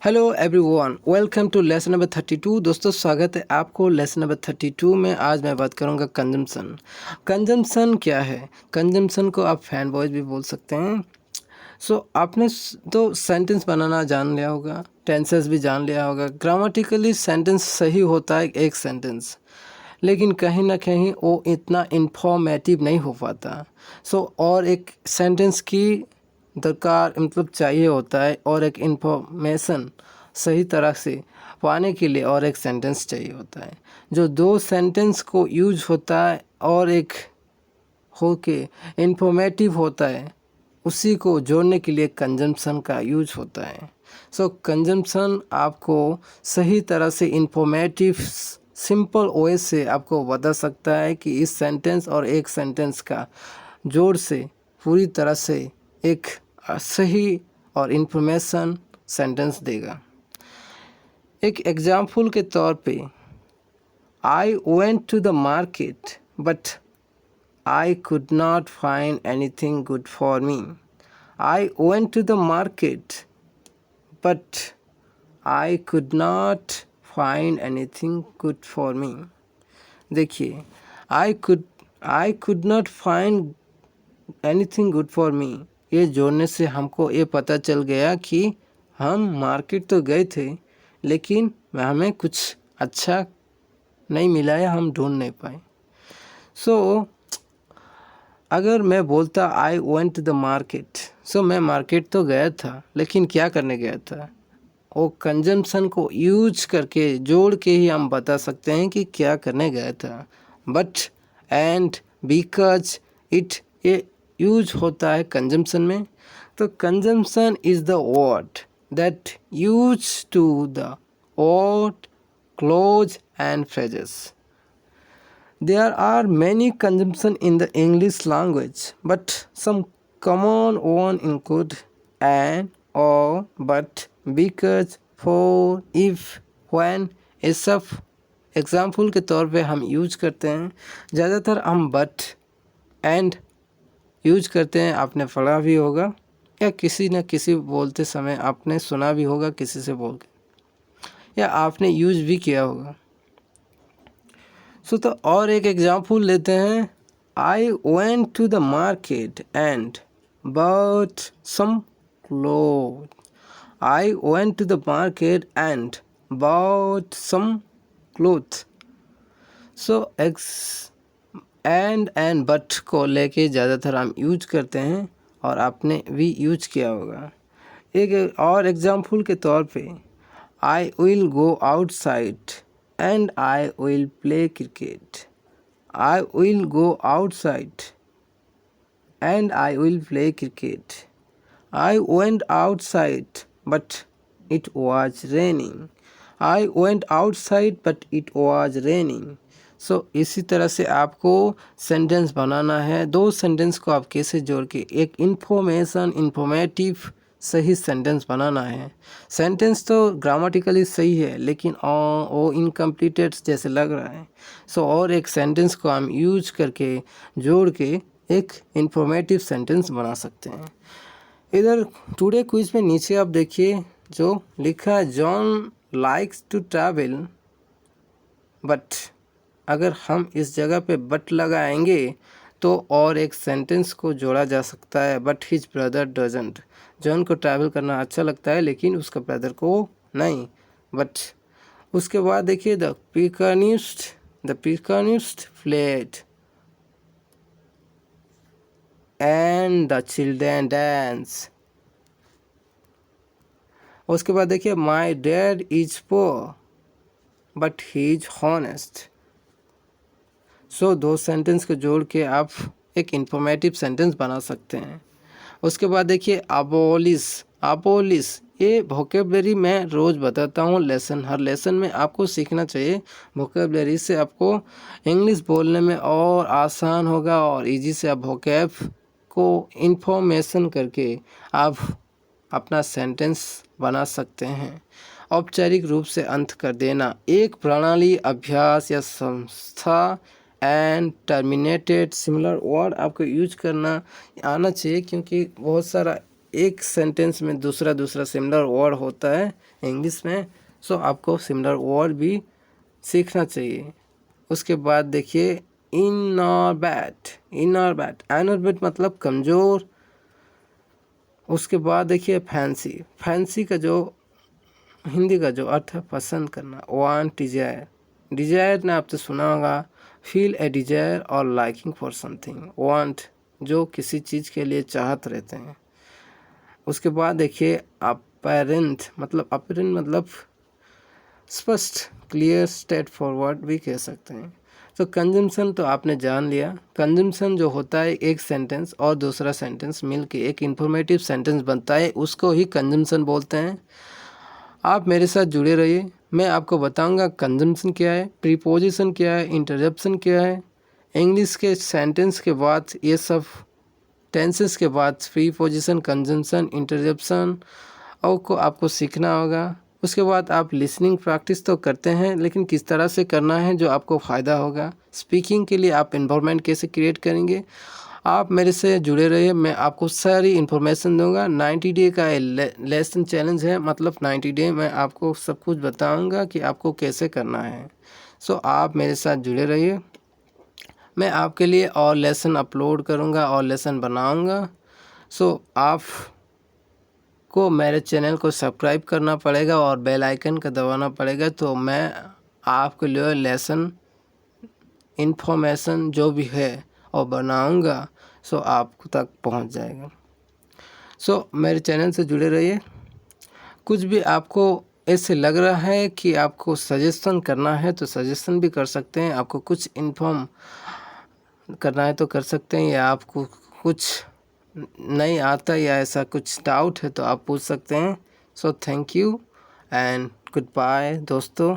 Hello everyone, welcome to lesson number 32। दोस्तों, स्वागत है आपको लेसन नंबर 32 में। आज मैं बात करूंगा कंजम्पशन। कंजम्पशन क्या है? कंजम्पशन को आप फैन बॉयज भी बोल सकते हैं। आपने तो सेंटेंस बनाना जान लिया होगा, टेंसेस भी जान लिया होगा। ग्रामेटिकली सेंटेंस सही होता है एक सेंटेंस, लेकिन कहीं ना कहीं वो इतना इंफॉर्मेटिव नहीं हो पाता। और एक सेंटेंस की दरकार मतलब चाहिए होता है, और एक इंफॉर्मेशन सही तरह से पाने के लिए और एक सेंटेंस चाहिए होता है। जो दो सेंटेंस को यूज होता है और एक हो के इंफॉर्मेटिव होता है, उसी को जोड़ने के लिए कंजम्पशन का यूज होता है। कंजम्पशन आपको सही तरह से इंफॉर्मेटिव सिंपल वे से आपको बता सकता है कि इस सेंटेंस और एक सेंटेंस का जोड़ से पूरी तरह से एक सही और इंफॉर्मेशन सेंटेंस देगा। एक एग्जाम्पल के तौर पे, I went to the market but I could not find anything good for me. I went to the market, but I could not find anything good for me. देखिए, I could not find anything good for me, ये जोड़ने से हमको ये पता चल गया कि हम मार्केट तो गए थे, लेकिन हमें कुछ अच्छा नहीं मिला या हम ढूंढ नहीं पाए। अगर मैं बोलता I went to the market, मैं मार्केट तो गया था, लेकिन क्या करने गया था? वो कंजम्पशन को यूज करके जोड़ के ही हम बता सकते हैं कि क्या करने गया था। बट, एंड, बिकॉज, इट, ये यूज होता है कंजम्पशन में। तो conjunction is the word that use to the word, clause and phrases. There are many conjunctions in the English language, but some common one include and, or, but, because, for, if, when, ये सब example के तौर पे हम use करते हैं। ज़्यादातर हम बट एंड यूज करते हैं, आपने पढ़ा भी होगा या किसी न किसी बोलते समय आपने सुना भी होगा किसी से बोल के, या आपने यूज भी किया होगा। तो और एक एग्जाम्पल लेते हैं। I went to the market and bought some cloth. I went to the market and bought some cloth. And but को लेके ज़्यादातर हम यूज करते हैं, और आपने भी यूज किया होगा। एक और एग्जाम्पल के तौर पे, I will go outside and I will play cricket. I will go outside and I will play cricket. I went outside but it was raining. I went outside but it was raining. इसी तरह से आपको sentence बनाना है। दो sentence को आप कैसे जोड़ के एक इंफॉर्मेटिव सही सेंटेंस बनाना है। सेंटेंस तो ग्रामेटिकली सही है, लेकिन वो इनकम्प्लीटेड जैसे लग रहा है। और एक सेंटेंस को हम यूज करके जोड़ के एक इंफॉर्मेटिव सेंटेंस बना सकते हैं। इधर टुडे क्विज में नीचे आप देखिए जो लिखा है, John likes to travel, but अगर हम इस जगह पे बट लगाएंगे तो और एक सेंटेंस को जोड़ा जा सकता है, but his brother doesn't. John को ट्रैवल करना अच्छा लगता है, लेकिन उसका ब्रदर को नहीं। बट उसके बाद देखिए, the picnickers fled and the children dance. उसके बाद देखिए, my dad is poor but he is honest. दो सेंटेंस को जोड़ के आप एक इंफॉर्मेटिव सेंटेंस बना सकते हैं। उसके बाद देखिए, अबोलिश, ये वोकेबलरी मैं रोज़ बताता हूँ हर लेसन में आपको सीखना चाहिए। वोकेबलरी से आपको इंग्लिश बोलने में और आसान होगा, और इजी से आप वोकेब को इंफॉर्मेशन करके आप अपना सेंटेंस बना सकते हैं। औपचारिक रूप से अंत कर देना, एक प्रणाली, अभ्यास या संस्था, एंड टर्मिनेटेड, सिमिलर वर्ड आपको यूज करना आना चाहिए, क्योंकि बहुत सारा एक सेंटेंस में दूसरा सिमिलर वर्ड होता है इंग्लिश में, सो आपको सिमिलर वर्ड भी सीखना चाहिए। उसके बाद देखिए इनॉर्बिट, इनॉर्बिट मतलब कमज़ोर। उसके बाद देखिए फैंसी, फैंसी का जो हिंदी का जो अर्थ है पसंद करना। वांट, डिजायर, डिजायर ने आपने सुना होगा, फील ए डिजायर और लाइकिंग फॉर समथिंग। वांट जो किसी चीज़ के लिए चाहत रहते हैं। उसके बाद देखिए अपरेंट मतलब स्पष्ट, क्लियर, स्ट्रेट फॉरवर्ड भी कह सकते हैं। तो कंजम्पशन तो आपने जान लिया। कंजम्पशन जो होता है एक सेंटेंस और दूसरा सेंटेंस मिलके एक इंफॉर्मेटिव सेंटेंस बनता है, उसको ही कंजम्पशन बोलते हैं। आप मेरे साथ जुड़े रहिए, मैं आपको बताऊंगा कंजम्पशन क्या है, प्रीपोजिशन क्या है, इंटरजेक्शन क्या है। इंग्लिश के सेंटेंस के बाद ये सब टेंसेस के बाद प्रीपोजिशन, कंजम्पशन, इंटरजेक्शन और को आपको सीखना होगा। उसके बाद आप लिसनिंग प्रैक्टिस तो करते हैं, लेकिन किस तरह से करना है जो आपको फ़ायदा होगा। स्पीकिंग के लिए आप इन्वायरमेंट कैसे क्रिएट करेंगे, आप मेरे से जुड़े रहिए, मैं आपको सारी इन्फॉर्मेशन दूंगा। 90 डे का लेसन चैलेंज है, मतलब 90 डे में आपको सब कुछ बताऊंगा कि आपको कैसे करना है। सो आप मेरे साथ जुड़े रहिए, मैं आपके लिए और लेसन अपलोड करूंगा और लेसन बनाऊंगा। सो आप को मेरे चैनल को सब्सक्राइब करना पड़ेगा और बेल आइकन का दबाना पड़ेगा, तो मैं आपके लिए लेसन इन्फॉर्मेशन जो भी है और बनाऊंगा, सो आप तक पहुंच जाएगा। सो मेरे चैनल से जुड़े रहिए। कुछ भी आपको ऐसे लग रहा है कि आपको सजेशन करना है तो सजेशन भी कर सकते हैं, आपको कुछ इन्फॉर्म करना है तो कर सकते हैं, या आपको कुछ नहीं आता या ऐसा कुछ डाउट है तो आप पूछ सकते हैं। So thank you and goodbye दोस्तों।